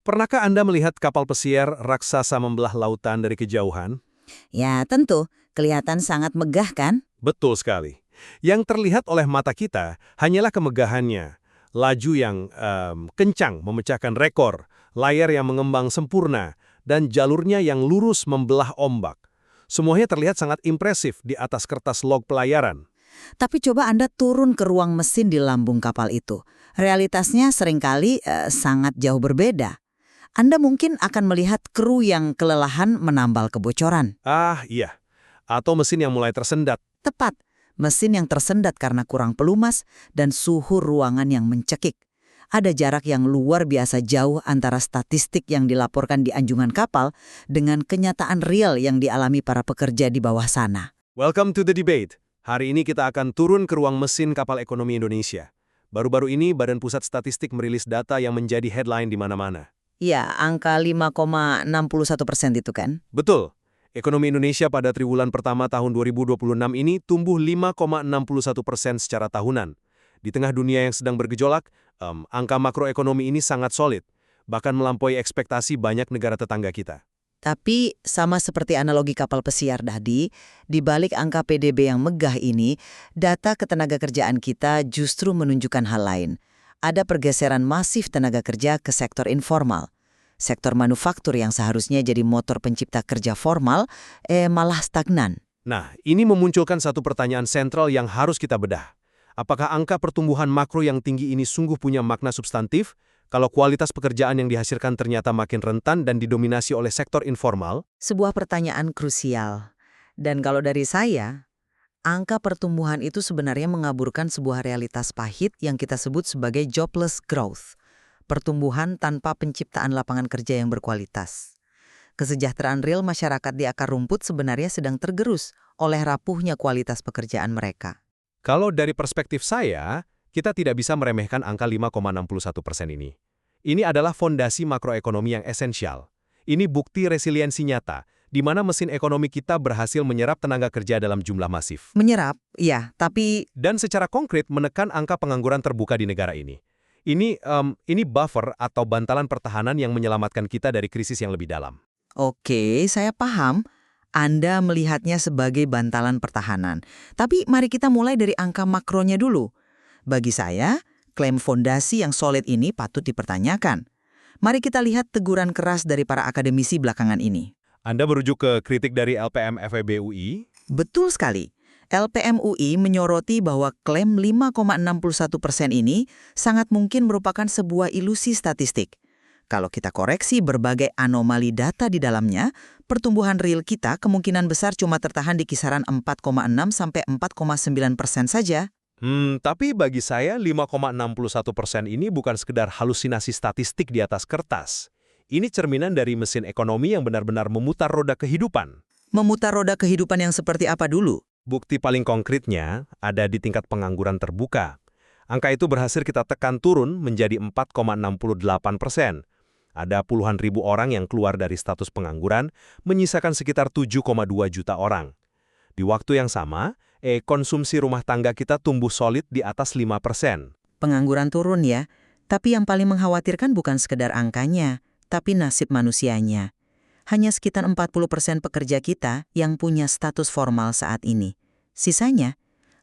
Pernahkah Anda melihat kapal pesiar raksasa membelah lautan dari kejauhan? Ya, tentu. Kelihatan sangat megah kan? Betul sekali. Yang terlihat oleh mata kita hanyalah kemegahannya. Laju yang kencang memecahkan rekor, layar yang mengembang sempurna, dan jalurnya yang lurus membelah ombak. Semuanya terlihat sangat impresif di atas kertas log pelayaran. Tapi coba Anda turun ke ruang mesin di lambung kapal itu. Realitasnya seringkali sangat jauh berbeda. Anda mungkin akan melihat kru yang kelelahan menambal kebocoran. Ah, iya. Atau mesin yang mulai tersendat. Tepat, mesin yang tersendat karena kurang pelumas dan suhu ruangan yang mencekik. Ada jarak yang luar biasa jauh antara statistik yang dilaporkan di anjungan kapal dengan kenyataan real yang dialami para pekerja di bawah sana. Welcome to the debate. Hari ini kita akan turun ke ruang mesin kapal ekonomi Indonesia. Baru-baru ini Badan Pusat Statistik merilis data yang menjadi headline di mana-mana. Ya, angka 5,61% itu kan? Betul. Ekonomi Indonesia pada triwulan pertama tahun 2026 ini tumbuh 5,61% secara tahunan. Di tengah dunia yang sedang bergejolak, angka makroekonomi ini sangat solid, bahkan melampaui ekspektasi banyak negara tetangga kita. Tapi sama seperti analogi kapal pesiar tadi, di balik angka PDB yang megah ini, data ketenaga kerjaan kita justru menunjukkan hal lain. Ada pergeseran masif tenaga kerja ke sektor informal. Sektor manufaktur yang seharusnya jadi motor pencipta kerja formal, malah stagnan. Nah, ini memunculkan satu pertanyaan sentral yang harus kita bedah. Apakah angka pertumbuhan makro yang tinggi ini sungguh punya makna substantif? Kalau kualitas pekerjaan yang dihasilkan ternyata makin rentan dan didominasi oleh sektor informal? Sebuah pertanyaan krusial. Dan kalau dari saya, angka pertumbuhan itu sebenarnya mengaburkan sebuah realitas pahit yang kita sebut sebagai jobless growth. Pertumbuhan tanpa penciptaan lapangan kerja yang berkualitas. Kesejahteraan real masyarakat di akar rumput sebenarnya sedang tergerus oleh rapuhnya kualitas pekerjaan mereka. Kalau dari perspektif saya, kita tidak bisa meremehkan angka 5,61% ini. Ini adalah fondasi makroekonomi yang esensial. Ini bukti resiliensi nyata, di mana mesin ekonomi kita berhasil menyerap tenaga kerja dalam jumlah masif. Menyerap, ya, tapi Dan secara konkret menekan angka pengangguran terbuka di negara ini. Ini buffer atau bantalan pertahanan yang menyelamatkan kita dari krisis yang lebih dalam. oke, saya paham. Anda melihatnya sebagai bantalan pertahanan. Tapi mari kita mulai dari angka makronya dulu. Bagi saya, klaim fondasi yang solid ini patut dipertanyakan. Mari kita lihat teguran keras dari para akademisi belakangan ini. Anda merujuk ke kritik dari LPM FEB UI? Betul sekali. LPM UI menyoroti bahwa klaim 5,61% ini sangat mungkin merupakan sebuah ilusi statistik. Kalau kita koreksi berbagai anomali data di dalamnya, pertumbuhan real kita kemungkinan besar cuma tertahan di kisaran 4,6 sampai 4,9% saja. Tapi bagi saya 5,61% ini bukan sekedar halusinasi statistik di atas kertas. Ini cerminan dari mesin ekonomi yang benar-benar memutar roda kehidupan. Memutar roda kehidupan yang seperti apa dulu? Bukti paling konkretnya ada di tingkat pengangguran terbuka. Angka itu berhasil kita tekan turun menjadi 4,68%. Ada puluhan ribu orang yang keluar dari status pengangguran, menyisakan sekitar 7,2 juta orang. Di waktu yang sama, konsumsi rumah tangga kita tumbuh solid di atas 5%. Pengangguran turun ya, tapi yang paling mengkhawatirkan bukan sekedar angkanya, tapi nasib manusianya. Hanya sekitar 40% pekerja kita yang punya status formal saat ini. Sisanya,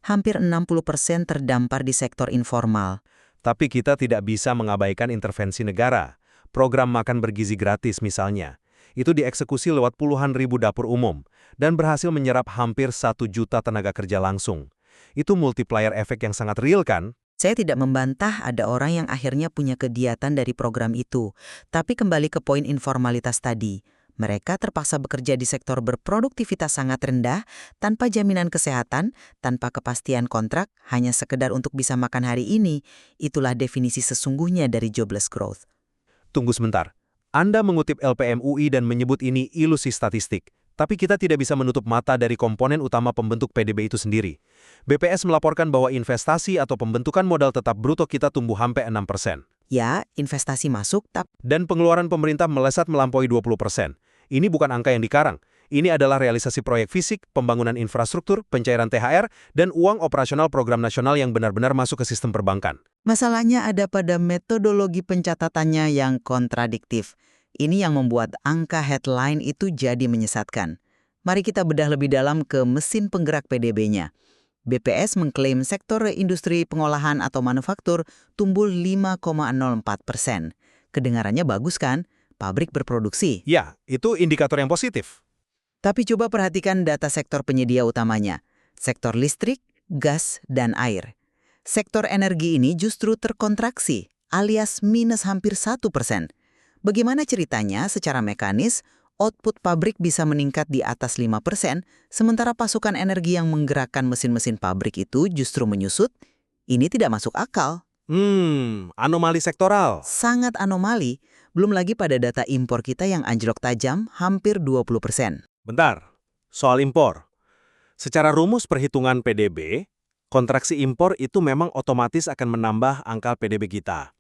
hampir 60% terdampar di sektor informal. Tapi kita tidak bisa mengabaikan intervensi negara. Program makan bergizi gratis misalnya. Itu dieksekusi lewat puluhan ribu dapur umum dan berhasil menyerap hampir 1 juta tenaga kerja langsung. Itu multiplier efek yang sangat real kan? Saya tidak membantah ada orang yang akhirnya punya kegiatan dari program itu. Tapi kembali ke poin informalitas tadi. Mereka terpaksa bekerja di sektor berproduktivitas sangat rendah, tanpa jaminan kesehatan, tanpa kepastian kontrak, hanya sekedar untuk bisa makan hari ini. Itulah definisi sesungguhnya dari jobless growth. Tunggu sebentar. Anda mengutip LPM UI dan menyebut ini ilusi statistik. Tapi kita tidak bisa menutup mata dari komponen utama pembentuk PDB itu sendiri. BPS melaporkan bahwa investasi atau pembentukan modal tetap bruto kita tumbuh hampir 6%. Ya, investasi masuk, tapi Dan pengeluaran pemerintah melesat melampaui 20%. Ini bukan angka yang dikarang. Ini adalah realisasi proyek fisik, pembangunan infrastruktur, pencairan THR, dan uang operasional program nasional yang benar-benar masuk ke sistem perbankan. Masalahnya ada pada metodologi pencatatannya yang kontradiktif. Ini yang membuat angka headline itu jadi menyesatkan. Mari kita bedah lebih dalam ke mesin penggerak PDB-nya. BPS mengklaim sektor industri pengolahan atau manufaktur tumbuh 5,04%. Kedengarannya bagus kan? Pabrik berproduksi. Ya, itu indikator yang positif. Tapi coba perhatikan data sektor penyedia utamanya. Sektor listrik, gas, dan air. Sektor energi ini justru terkontraksi, alias minus hampir 1%. Bagaimana ceritanya secara mekanis, output pabrik bisa meningkat di atas 5%, sementara pasokan energi yang menggerakkan mesin-mesin pabrik itu justru menyusut? Ini tidak masuk akal. Anomali sektoral. Sangat anomali, belum lagi pada data impor kita yang anjlok tajam hampir 20%. Bentar, soal impor. Secara rumus perhitungan PDB, kontraksi impor itu memang otomatis akan menambah angka PDB kita.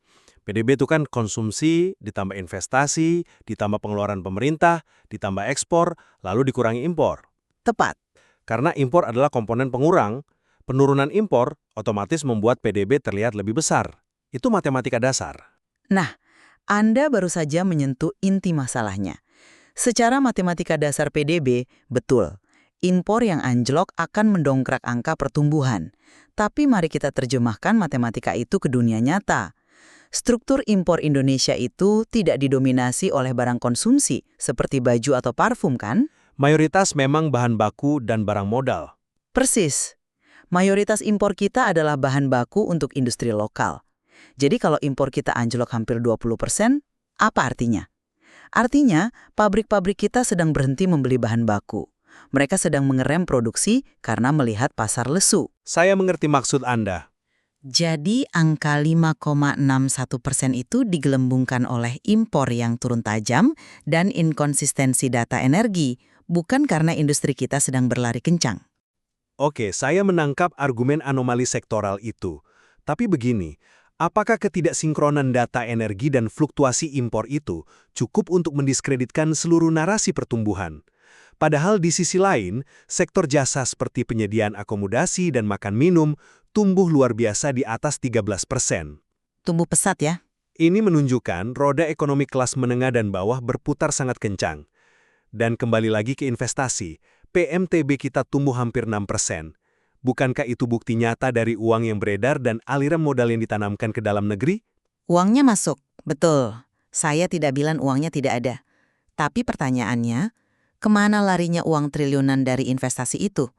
PDB itu kan konsumsi, ditambah investasi, ditambah pengeluaran pemerintah, ditambah ekspor, lalu dikurangi impor. Tepat. Karena impor adalah komponen pengurang, penurunan impor otomatis membuat PDB terlihat lebih besar. Itu matematika dasar. Nah, Anda baru saja menyentuh inti masalahnya. Secara matematika dasar PDB, betul. Impor yang anjlok akan mendongkrak angka pertumbuhan. Tapi mari kita terjemahkan matematika itu ke dunia nyata. Struktur impor Indonesia itu tidak didominasi oleh barang konsumsi, seperti baju atau parfum kan? Mayoritas memang bahan baku dan barang modal. Persis. Mayoritas impor kita adalah bahan baku untuk industri lokal. Jadi kalau impor kita anjlok hampir 20%, apa artinya? Artinya, pabrik-pabrik kita sedang berhenti membeli bahan baku. Mereka sedang mengerem produksi karena melihat pasar lesu. Saya mengerti maksud Anda. Jadi angka 5,61% itu digelembungkan oleh impor yang turun tajam dan inkonsistensi data energi, bukan karena industri kita sedang berlari kencang. Oke, saya menangkap argumen anomali sektoral itu. Tapi begini, apakah ketidaksinkronan data energi dan fluktuasi impor itu cukup untuk mendiskreditkan seluruh narasi pertumbuhan? Padahal di sisi lain, sektor jasa seperti penyediaan akomodasi dan makan minum tumbuh luar biasa di atas 13%. Tumbuh pesat ya? Ini menunjukkan roda ekonomi kelas menengah dan bawah berputar sangat kencang. Dan kembali lagi ke investasi, PMTB kita tumbuh hampir 6%. Bukankah itu bukti nyata dari uang yang beredar dan aliran modal yang ditanamkan ke dalam negeri? Uangnya masuk, betul. Saya tidak bilang uangnya tidak ada. Tapi pertanyaannya, kemana larinya uang triliunan dari investasi itu?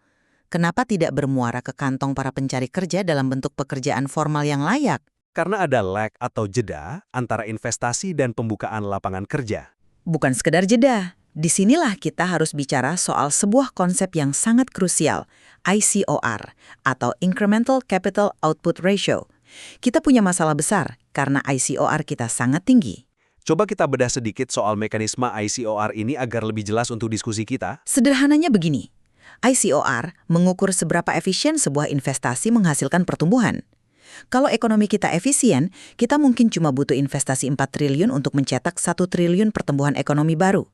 Kenapa tidak bermuara ke kantong para pencari kerja dalam bentuk pekerjaan formal yang layak? Karena ada lag atau jeda antara investasi dan pembukaan lapangan kerja. Bukan sekedar jeda. Disinilah kita harus bicara soal sebuah konsep yang sangat krusial, ICOR, atau Incremental Capital Output Ratio. Kita punya masalah besar karena ICOR kita sangat tinggi. Coba kita bedah sedikit soal mekanisme ICOR ini agar lebih jelas untuk diskusi kita. Sederhananya begini, ICOR mengukur seberapa efisien sebuah investasi menghasilkan pertumbuhan. Kalau ekonomi kita efisien, kita mungkin cuma butuh investasi 4 triliun untuk mencetak 1 triliun pertumbuhan ekonomi baru.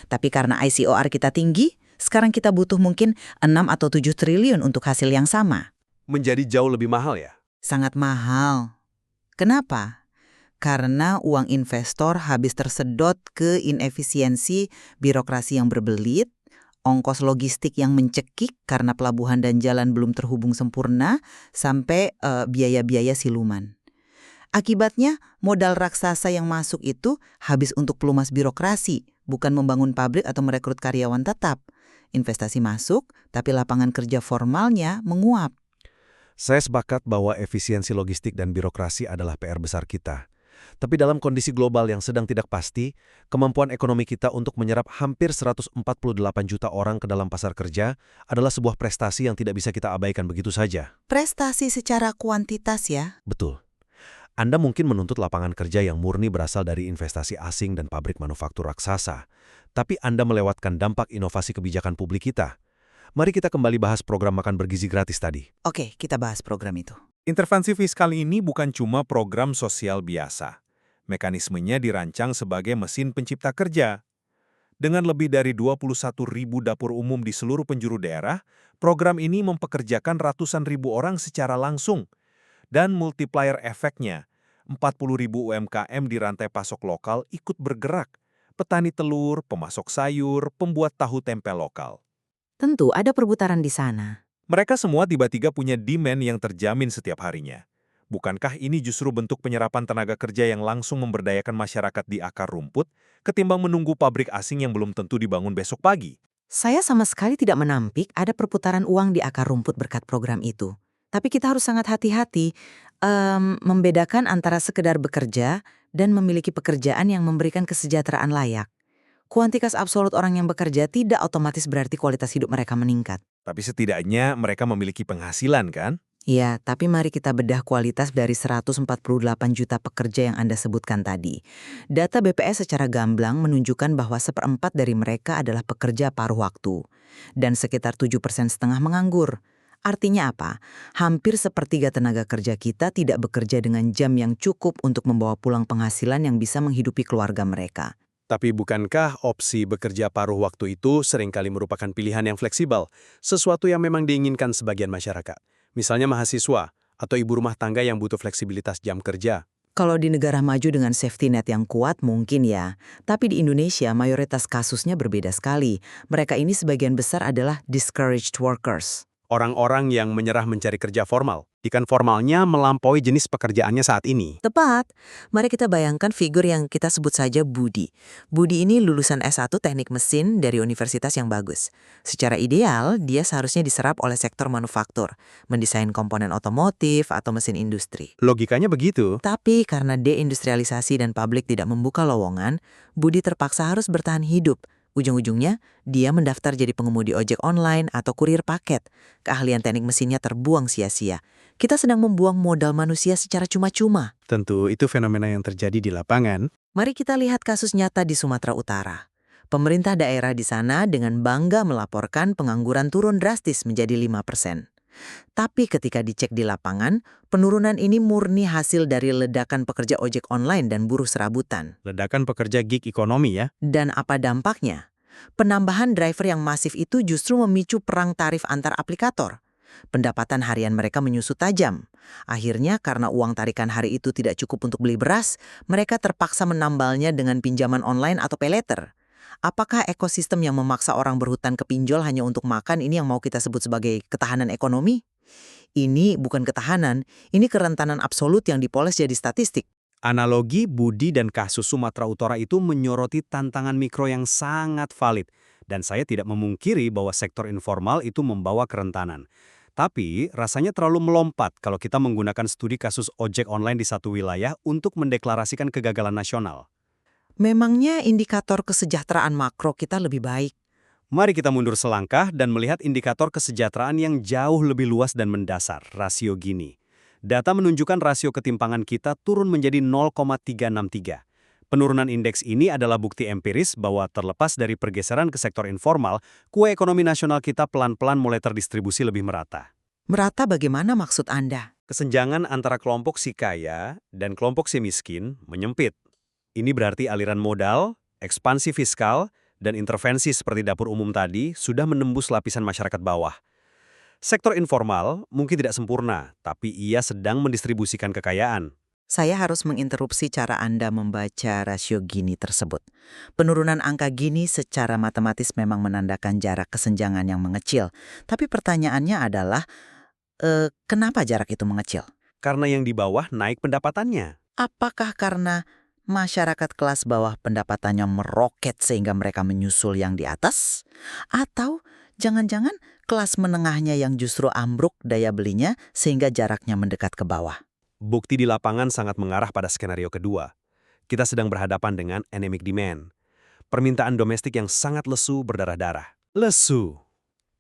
Tapi karena ICOR kita tinggi, sekarang kita butuh mungkin 6 atau 7 triliun untuk hasil yang sama. Menjadi jauh lebih mahal ya? Sangat mahal. Kenapa? Karena uang investor habis tersedot ke inefisiensi birokrasi yang berbelit, ongkos logistik yang mencekik karena pelabuhan dan jalan belum terhubung sempurna, sampai biaya-biaya siluman. Akibatnya, modal raksasa yang masuk itu habis untuk pelumas birokrasi, bukan membangun pabrik atau merekrut karyawan tetap. Investasi masuk, tapi lapangan kerja formalnya menguap. Saya sepakat bahwa efisiensi logistik dan birokrasi adalah PR besar kita. Tapi dalam kondisi global yang sedang tidak pasti, kemampuan ekonomi kita untuk menyerap hampir 148 juta orang ke dalam pasar kerja adalah sebuah prestasi yang tidak bisa kita abaikan begitu saja. Prestasi secara kuantitas ya? Betul. Anda mungkin menuntut lapangan kerja yang murni berasal dari investasi asing dan pabrik manufaktur raksasa. Tapi Anda melewatkan dampak inovasi kebijakan publik kita. Mari kita kembali bahas program makan bergizi gratis tadi. Oke, kita bahas program itu. Intervensi fiskal ini bukan cuma program sosial biasa. Mekanismenya dirancang sebagai mesin pencipta kerja. Dengan lebih dari 21.000 dapur umum di seluruh penjuru daerah, program ini mempekerjakan ratusan ribu orang secara langsung. Dan multiplier efeknya, 40.000 UMKM di rantai pasok lokal ikut bergerak. Petani telur, pemasok sayur, pembuat tahu tempe lokal. Tentu ada perputaran di sana. Mereka semua tiba-tiba punya demand yang terjamin setiap harinya. Bukankah ini justru bentuk penyerapan tenaga kerja yang langsung memberdayakan masyarakat di akar rumput, ketimbang menunggu pabrik asing yang belum tentu dibangun besok pagi? Saya sama sekali tidak menampik ada perputaran uang di akar rumput berkat program itu. Tapi kita harus sangat hati-hati membedakan antara sekedar bekerja dan memiliki pekerjaan yang memberikan kesejahteraan layak. Kuantitas absolut orang yang bekerja tidak otomatis berarti kualitas hidup mereka meningkat. Tapi setidaknya mereka memiliki penghasilan, kan? Ya, tapi mari kita bedah kualitas dari 148 juta pekerja yang Anda sebutkan tadi. Data BPS secara gamblang menunjukkan bahwa 1/4 dari mereka adalah pekerja paruh waktu. Dan sekitar 7,5% menganggur. Artinya apa? Hampir sepertiga tenaga kerja kita tidak bekerja dengan jam yang cukup untuk membawa pulang penghasilan yang bisa menghidupi keluarga mereka. Tapi bukankah opsi bekerja paruh waktu itu seringkali merupakan pilihan yang fleksibel, sesuatu yang memang diinginkan sebagian masyarakat? Misalnya mahasiswa atau ibu rumah tangga yang butuh fleksibilitas jam kerja. Kalau di negara maju dengan safety net yang kuat mungkin ya. Tapi di Indonesia mayoritas kasusnya berbeda sekali. Mereka ini sebagian besar adalah discouraged workers. Orang-orang yang menyerah mencari kerja formal. Ikan formalnya melampaui jenis pekerjaannya saat ini. Tepat. Mari kita bayangkan figur yang kita sebut saja Budi. Budi ini lulusan S1 teknik mesin dari universitas yang bagus. Secara ideal, dia seharusnya diserap oleh sektor manufaktur, mendesain komponen otomotif atau mesin industri. Logikanya begitu. Tapi karena deindustrialisasi dan pabrik tidak membuka lowongan, Budi terpaksa harus bertahan hidup. Ujung-ujungnya, dia mendaftar jadi pengemudi ojek online atau kurir paket. Keahlian teknik mesinnya terbuang sia-sia. Kita sedang membuang modal manusia secara cuma-cuma. Tentu itu fenomena yang terjadi di lapangan. Mari kita lihat kasus nyata di Sumatera Utara. Pemerintah daerah di sana dengan bangga melaporkan pengangguran turun drastis menjadi 5%. Tapi ketika dicek di lapangan, penurunan ini murni hasil dari ledakan pekerja ojek online dan buruh serabutan. Ledakan pekerja gig ekonomi ya. Dan apa dampaknya? Penambahan driver yang masif itu justru memicu perang tarif antar aplikator. Pendapatan harian mereka menyusut tajam. Akhirnya karena uang tarikan hari itu tidak cukup untuk beli beras, mereka terpaksa menambalnya dengan pinjaman online atau paylater. Apakah ekosistem yang memaksa orang berhutang ke pinjol hanya untuk makan ini yang mau kita sebut sebagai ketahanan ekonomi? Ini bukan ketahanan, ini kerentanan absolut yang dipoles jadi statistik. Analogi Budi dan kasus Sumatera Utara itu menyoroti tantangan mikro yang sangat valid. Dan saya tidak memungkiri bahwa sektor informal itu membawa kerentanan. Tapi rasanya terlalu melompat kalau kita menggunakan studi kasus ojek online di satu wilayah untuk mendeklarasikan kegagalan nasional. Memangnya indikator kesejahteraan makro kita lebih baik? Mari kita mundur selangkah dan melihat indikator kesejahteraan yang jauh lebih luas dan mendasar, rasio Gini. Data menunjukkan rasio ketimpangan kita turun menjadi 0,363. Penurunan indeks ini adalah bukti empiris bahwa terlepas dari pergeseran ke sektor informal, kue ekonomi nasional kita pelan-pelan mulai terdistribusi lebih merata. Merata bagaimana maksud Anda? Kesenjangan antara kelompok si kaya dan kelompok si miskin menyempit. Ini berarti aliran modal, ekspansi fiskal, dan intervensi seperti dapur umum tadi sudah menembus lapisan masyarakat bawah. Sektor informal mungkin tidak sempurna, tapi ia sedang mendistribusikan kekayaan. Saya harus menginterupsi cara Anda membaca rasio Gini tersebut. Penurunan angka Gini secara matematis memang menandakan jarak kesenjangan yang mengecil. Tapi pertanyaannya adalah, kenapa jarak itu mengecil? Karena yang di bawah naik pendapatannya. Apakah karena masyarakat kelas bawah pendapatannya meroket sehingga mereka menyusul yang di atas? Atau jangan-jangan kelas menengahnya yang justru ambruk daya belinya sehingga jaraknya mendekat ke bawah? Bukti di lapangan sangat mengarah pada skenario kedua. Kita sedang berhadapan dengan anemic demand. Permintaan domestik yang sangat lesu berdarah-darah. Lesu.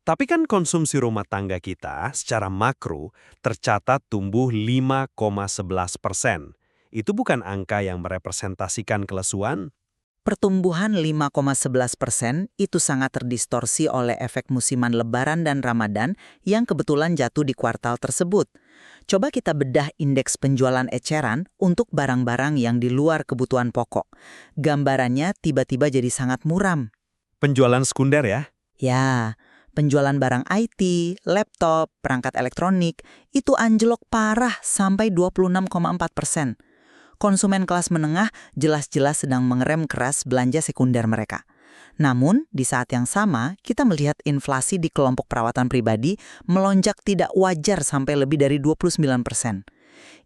Tapi kan konsumsi rumah tangga kita secara makro tercatat tumbuh 5,11%. Itu bukan angka yang merepresentasikan kelesuan. Pertumbuhan 5,11% itu sangat terdistorsi oleh efek musiman Lebaran dan Ramadan yang kebetulan jatuh di kuartal tersebut. Coba kita bedah indeks penjualan eceran untuk barang-barang yang di luar kebutuhan pokok. Gambarannya tiba-tiba jadi sangat muram. Penjualan sekunder ya? Ya, penjualan barang IT, laptop, perangkat elektronik, itu anjlok parah sampai 26,4%. Konsumen kelas menengah jelas-jelas sedang mengerem keras belanja sekunder mereka. Namun, di saat yang sama, kita melihat inflasi di kelompok perawatan pribadi melonjak tidak wajar sampai lebih dari 29%.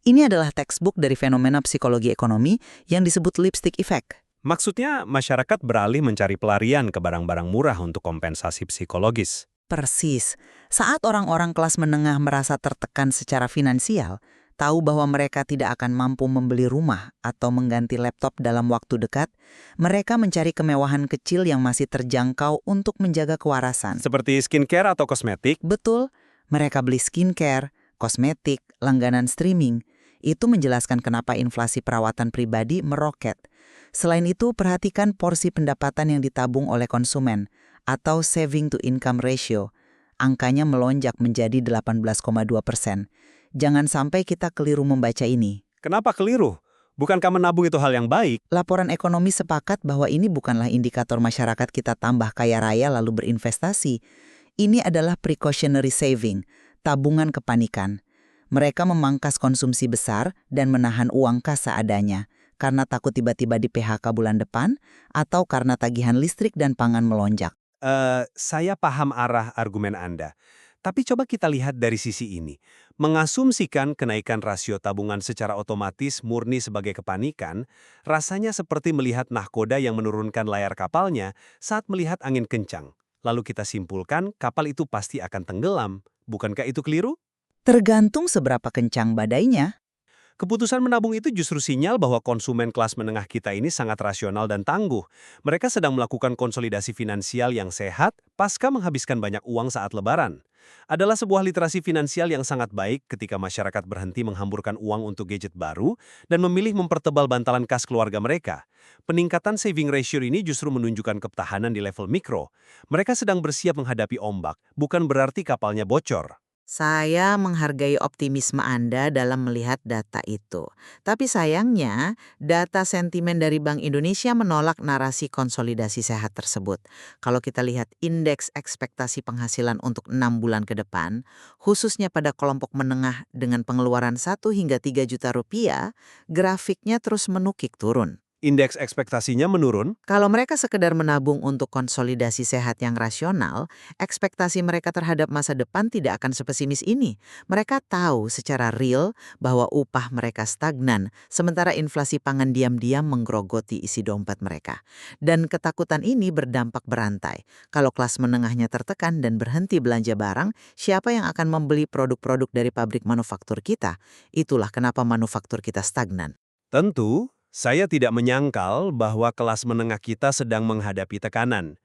Ini adalah textbook dari fenomena psikologi ekonomi yang disebut lipstick effect. Maksudnya masyarakat beralih mencari pelarian ke barang-barang murah untuk kompensasi psikologis. Persis, saat orang-orang kelas menengah merasa tertekan secara finansial, tahu bahwa mereka tidak akan mampu membeli rumah atau mengganti laptop dalam waktu dekat, mereka mencari kemewahan kecil yang masih terjangkau untuk menjaga kewarasan. Seperti skincare atau kosmetik. Betul, mereka beli skincare, kosmetik, langganan streaming. Itu menjelaskan kenapa inflasi perawatan pribadi meroket. Selain itu, perhatikan porsi pendapatan yang ditabung oleh konsumen, atau saving to income ratio. Angkanya melonjak menjadi 18,2%. Jangan sampai kita keliru membaca ini. Kenapa keliru? Bukankah menabung itu hal yang baik? Laporan ekonomi sepakat bahwa ini bukanlah indikator masyarakat kita tambah kaya raya lalu berinvestasi. Ini adalah precautionary saving, tabungan kepanikan. Mereka memangkas konsumsi besar dan menahan uang kas seadanya, karena takut tiba-tiba di PHK bulan depan, atau karena tagihan listrik dan pangan melonjak. Saya paham arah argumen Anda. Tapi coba kita lihat dari sisi ini. Mengasumsikan kenaikan rasio tabungan secara otomatis murni sebagai kepanikan, rasanya seperti melihat nahkoda yang menurunkan layar kapalnya saat melihat angin kencang. Lalu kita simpulkan kapal itu pasti akan tenggelam. Bukankah itu keliru? Tergantung seberapa kencang badainya. Keputusan menabung itu justru sinyal bahwa konsumen kelas menengah kita ini sangat rasional dan tangguh. Mereka sedang melakukan konsolidasi finansial yang sehat pasca menghabiskan banyak uang saat lebaran. Adalah sebuah literasi finansial yang sangat baik ketika masyarakat berhenti menghamburkan uang untuk gadget baru dan memilih mempertebal bantalan kas keluarga mereka. Peningkatan saving ratio ini justru menunjukkan ketahanan di level mikro. Mereka sedang bersiap menghadapi ombak, bukan berarti kapalnya bocor. Saya menghargai optimisme Anda dalam melihat data itu. Tapi sayangnya, data sentimen dari Bank Indonesia menolak narasi konsolidasi sehat tersebut. Kalau kita lihat indeks ekspektasi penghasilan untuk 6 bulan ke depan, khususnya pada kelompok menengah dengan pengeluaran 1 hingga 3 juta rupiah, grafiknya terus menukik turun. Indeks ekspektasinya menurun. Kalau mereka sekedar menabung untuk konsolidasi sehat yang rasional, ekspektasi mereka terhadap masa depan tidak akan sepesimis ini. Mereka tahu secara real bahwa upah mereka stagnan, sementara inflasi pangan diam-diam menggerogoti isi dompet mereka. Dan ketakutan ini berdampak berantai. Kalau kelas menengahnya tertekan dan berhenti belanja barang, siapa yang akan membeli produk-produk dari pabrik manufaktur kita? Itulah kenapa manufaktur kita stagnan. Tentu, saya tidak menyangkal bahwa kelas menengah kita sedang menghadapi tekanan.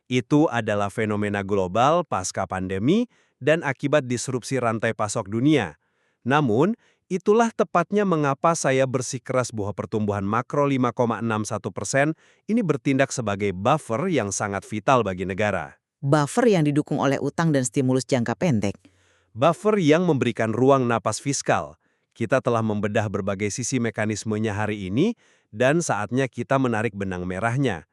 Itu adalah fenomena global pasca pandemi dan akibat disrupsi rantai pasok dunia. Namun, itulah tepatnya mengapa saya bersikeras bahwa pertumbuhan makro 5,61% ini bertindak sebagai buffer yang sangat vital bagi negara. Buffer yang didukung oleh utang dan stimulus jangka pendek. Buffer yang memberikan ruang napas fiskal. Kita telah membedah berbagai sisi mekanismenya hari ini, dan saatnya kita menarik benang merahnya.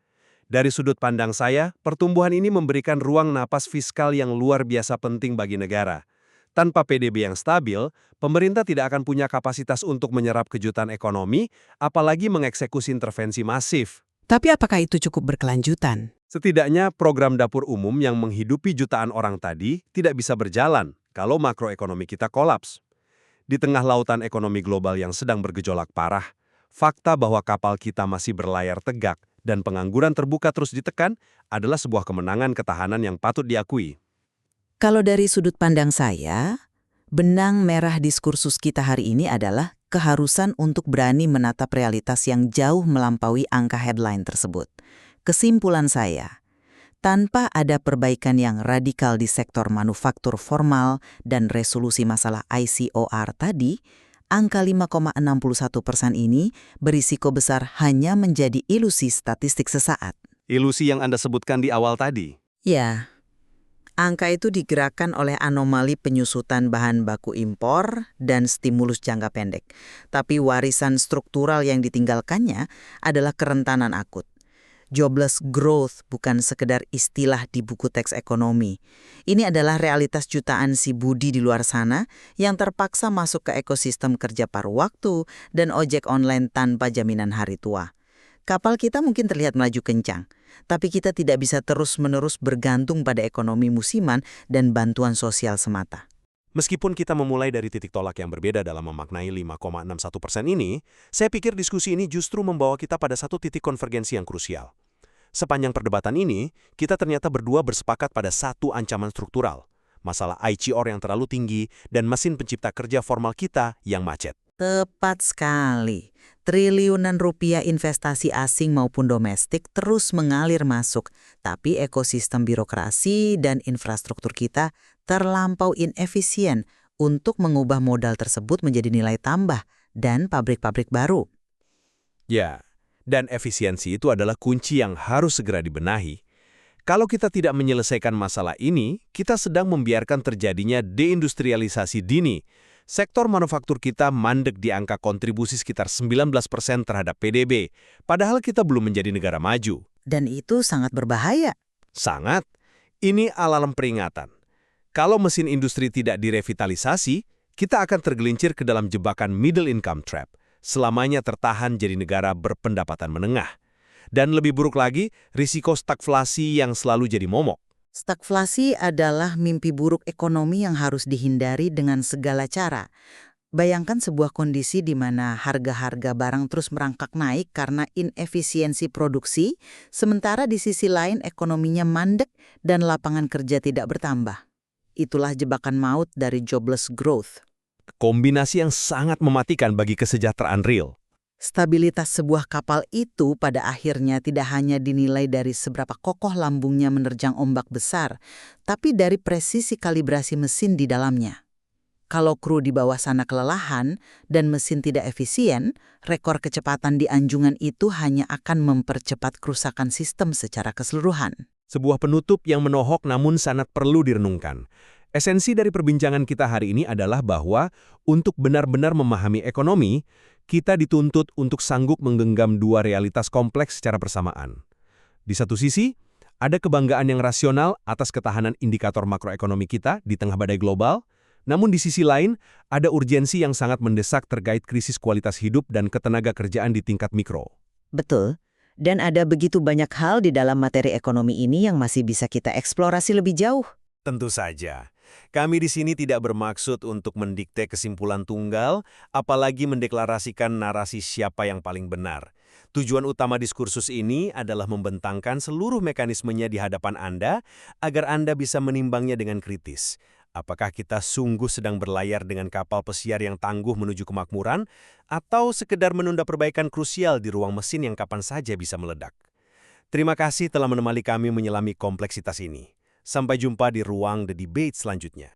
Dari sudut pandang saya, pertumbuhan ini memberikan ruang napas fiskal yang luar biasa penting bagi negara. Tanpa PDB yang stabil, pemerintah tidak akan punya kapasitas untuk menyerap kejutan ekonomi, apalagi mengeksekusi intervensi masif. Tapi apakah itu cukup berkelanjutan? Setidaknya program dapur umum yang menghidupi jutaan orang tadi tidak bisa berjalan kalau makroekonomi kita kolaps. Di tengah lautan ekonomi global yang sedang bergejolak parah, fakta bahwa kapal kita masih berlayar tegak dan pengangguran terbuka terus ditekan adalah sebuah kemenangan ketahanan yang patut diakui. Kalau dari sudut pandang saya, benang merah diskursus kita hari ini adalah keharusan untuk berani menatap realitas yang jauh melampaui angka headline tersebut. Kesimpulan saya, tanpa ada perbaikan yang radikal di sektor manufaktur formal dan resolusi masalah ICOR tadi, angka 5,61% ini berisiko besar hanya menjadi ilusi statistik sesaat. Ilusi yang Anda sebutkan di awal tadi. Ya, angka itu digerakkan oleh anomali penyusutan bahan baku impor dan stimulus jangka pendek. Tapi warisan struktural yang ditinggalkannya adalah kerentanan akut. Jobless growth bukan sekedar istilah di buku teks ekonomi. Ini adalah realitas jutaan si Budi di luar sana yang terpaksa masuk ke ekosistem kerja paruh waktu dan ojek online tanpa jaminan hari tua. Kapal kita mungkin terlihat melaju kencang, tapi kita tidak bisa terus-menerus bergantung pada ekonomi musiman dan bantuan sosial semata. Meskipun kita memulai dari titik tolak yang berbeda dalam memaknai 5,61% ini, saya pikir diskusi ini justru membawa kita pada satu titik konvergensi yang krusial. Sepanjang perdebatan ini, kita ternyata berdua bersepakat pada satu ancaman struktural, masalah ICR yang terlalu tinggi dan mesin pencipta kerja formal kita yang macet. Tepat sekali. Triliunan rupiah investasi asing maupun domestik terus mengalir masuk, tapi ekosistem birokrasi dan infrastruktur kita terlampau inefisien untuk mengubah modal tersebut menjadi nilai tambah dan pabrik-pabrik baru. Ya, dan efisiensi itu adalah kunci yang harus segera dibenahi. Kalau kita tidak menyelesaikan masalah ini, kita sedang membiarkan terjadinya deindustrialisasi dini. Sektor manufaktur kita mandek di angka kontribusi sekitar 19% terhadap PDB, padahal kita belum menjadi negara maju. Dan itu sangat berbahaya. Sangat. Ini alarm peringatan. Kalau mesin industri tidak direvitalisasi, kita akan tergelincir ke dalam jebakan middle income trap, selamanya tertahan jadi negara berpendapatan menengah. Dan lebih buruk lagi, risiko stagflasi yang selalu jadi momok. Stagflasi adalah mimpi buruk ekonomi yang harus dihindari dengan segala cara. Bayangkan sebuah kondisi di mana harga-harga barang terus merangkak naik karena inefisiensi produksi, sementara di sisi lain ekonominya mandek dan lapangan kerja tidak bertambah. Itulah jebakan maut dari jobless growth. Kombinasi yang sangat mematikan bagi kesejahteraan real. Stabilitas sebuah kapal itu pada akhirnya tidak hanya dinilai dari seberapa kokoh lambungnya menerjang ombak besar, tapi dari presisi kalibrasi mesin di dalamnya. Kalau kru di bawah sana kelelahan dan mesin tidak efisien, rekor kecepatan di anjungan itu hanya akan mempercepat kerusakan sistem secara keseluruhan. Sebuah penutup yang menohok namun sangat perlu direnungkan. Esensi dari perbincangan kita hari ini adalah bahwa untuk benar-benar memahami ekonomi, kita dituntut untuk sanggup menggenggam dua realitas kompleks secara bersamaan. Di satu sisi, ada kebanggaan yang rasional atas ketahanan indikator makroekonomi kita di tengah badai global, namun di sisi lain, ada urgensi yang sangat mendesak terkait krisis kualitas hidup dan ketenaga kerjaan di tingkat mikro. Betul. Dan ada begitu banyak hal di dalam materi ekonomi ini yang masih bisa kita eksplorasi lebih jauh. Tentu saja. Kami di sini tidak bermaksud untuk mendikte kesimpulan tunggal, apalagi mendeklarasikan narasi siapa yang paling benar. Tujuan utama diskursus ini adalah membentangkan seluruh mekanismenya di hadapan Anda, agar Anda bisa menimbangnya dengan kritis. Apakah kita sungguh sedang berlayar dengan kapal pesiar yang tangguh menuju kemakmuran, atau sekedar menunda perbaikan krusial di ruang mesin yang kapan saja bisa meledak? Terima kasih telah menemani kami menyelami kompleksitas ini. Sampai jumpa di ruang The Debate selanjutnya.